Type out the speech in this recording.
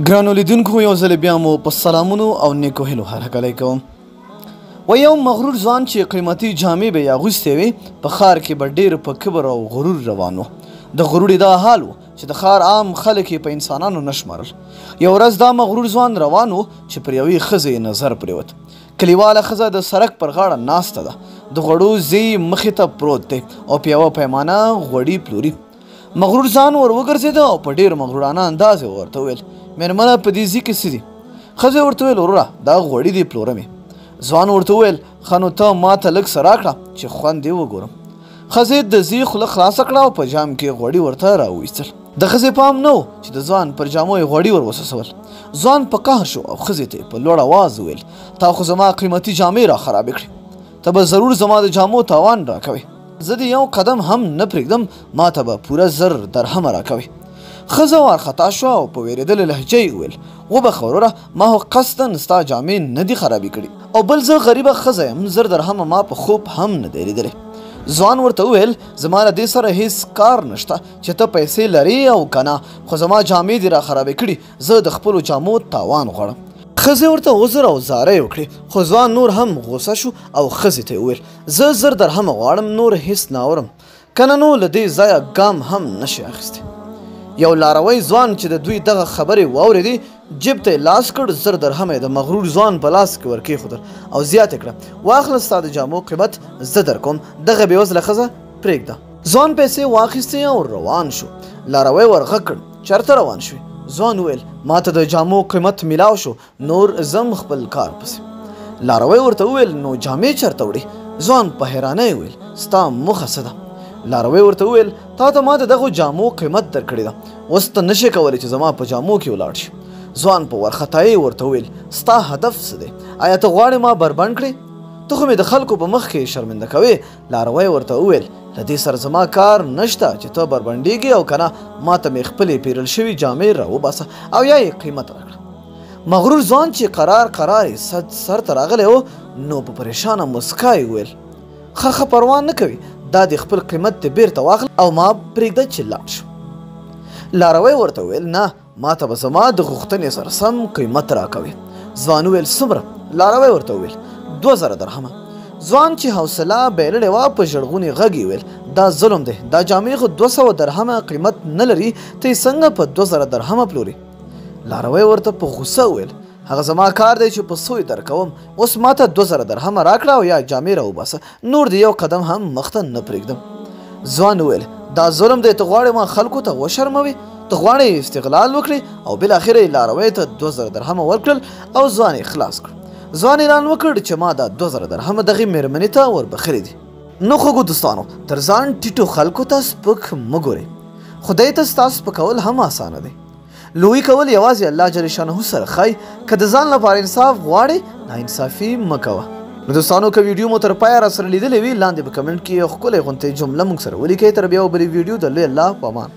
ګرانو لیدونکو یو ځل بیا مو په سلامونو او نیکو هیلو هرکلی کوم. و یو مغرور ځوان چې قیمتي جامې به یې اغوستې وې په ښار کې به ډېر په کبر او غرور روان و. د غرور یې دا حال و چې د ښار عام خلک یې په انسانانو نه شمارل. یو ورځ دا مغرور ځوان روان و چې پر یوې ښځې یې نظر پرېوت. کلیواله ښځه د سړک پر غاړه ناسته ده، د غوړو زوی مخې ته پروت دی او په یوه پیمانه غوړي پلوري. مغرور ځان ور وګرځېده او په ډېر مغرورانه انداز یې ورته وویل: مېرمنه په دې ځي کې څه دي؟ ښځې ورته وویل: وروره دا غوړي دې پلورم یې. ځوان ورته وویل: ښه نو ته ما ته لږ څه راکړه چې خوند یې وګورم. ښځې د زی خوله خلاصه کړه او په جام کې غوړي ورته راوویستل. د ښځې پام نه و چې د ځوان پر جامو یې غوړي ور وسوسول. ځوان په قهر شو او ښځې ته په لوړ اواز وویل: تا خو زما قیمتي جامې را خرابې کړې، ته به ضرور زما د جامو تاوان راکوې. زه دې یو قدم هم نه پرېږدم، ما ته به پوره 1000 درهمه راکوې. ښځه وارخطا شوه او په وېرېدلې لهجه یې وویل: وبخه وروره، ما خو قصدا ستا جامې نه دي خرابې کړي، او بل زه غریبه ښځه یم، 1000 درهمه ما په خوب هم نه دی لیدلی. ځوان ورته وویل: زما له دې سره هیڅ کار نشته چې ته پیسې لرې او که نه، خو زما جامې دې را خرابې کړي، زه د خپلو جامو تاوان غواړم. ښځې ورته عذر او زارۍ وکړې، خو ځوان نور هم غوسه شو او ښځې ته یې وویل: زه 1000 درهمه غواړم، نور هیڅ نه اورم، که نه نو له دې ځایه ګام هم نشي اخیستی. یو لاروی ځوان چې د دوی دغه خبرې واورېدې، جیب ته یې لاس کړ، 1000 درهمه یې د مغرور ځوان په لاس کې ور کېښودل او زیاته کړه: واخله ستا د جامو قیمت زه درکوم، دغه بېوزله ښځه پرېږده. ځوان پیسې واخیستې او روان شو. لاروی ور غږ کړ: چېرته روان شوې؟ ځوان وویل: ما ته د جامو قیمت میلاو شو، نور ځم خپل کار پسې. لاروی ورته وویل: نو جامې چېرته وړې؟ ځوان په حیرانۍ وویل: ستا موخه څه ده؟ لاروی ورته وویل: تا ته ما د دغو جامو قیمت درکړې ده، اوس ته نشې کولی چې زما په جامو کې ولاړ شي. ځوان په وارخطایۍ ورته وویل: ستا هدف څه دی؟ آیا ته غواړې ما بربنډ کړې؟ ته خو مې د خلکو په مخ کې شرمنده کوې. لاروی ورته وویل: له دې سره زما کار نشته چې ته بربنډېږې او که نه، ما ته مې خپلې پیرل شوي جامې راوباسه او یا یې قیمت راکړه. مغرور ځوان چې قرار یې سر ته راغلی و، نو په پریشانه مسکا یې وویل: ښه پروا نه کوي، دا د خپل قیمت دې بیرته واخله او ما پرېږده چې لاړ شم. لاروی ورته وویل: نه، ما ته به زما د غوښتنې سره سم قیمت راکوې. ځوان وویل: څومره؟ لاروی ورته وویل: 2000 درهمه. ځوان چې حوصله بایللې وه په ژړغوني غږ یې وویل: دا ظلم دی، دا جامې خو 200 درهمه قیمت نه لري، ته یې څنګه په 2000 درهمه پلورې؟ لاروی ورته په غوسه وویل: هغه زما کار دی چې په څو یې درکوم، اوس ما ته 2000 درهمه راکړه او یا جامې راوباسه، نور دې یو قدم هم مخته نه پرېږدم. ځوان وویل: دا ظلم دی، ته غواړې ما خلکو ته وشرموې، ته غواړې استغلال وکړې. او بالاخره یې لاروی ته 2000 درهمه ورکړل او ځوان یې خلاص کړ. ځوان اعلان وکړ چې ما دا 2000 درهمه دغې مېرمنې ته وربخلي دي. نو خوږو دوستانو، تر ځان ټیټو خلکو ته سپک مه ګورئ، خدای ته ستا سپکول هم اسانه دی. لوی کول یوازې الله جل شانه سره ښایي. که د ځان لپاره انصاف غواړې، ناانصافي مه کوه. نو دوستانو، که ویډیو مو تر پایه راسره لیدلې وي، لاندې په کمنټ کې یو ښکلی غوندې جمله موږ سره ولیکئ. تر بیا یو بلې ویډیو، د لوی الله په امان.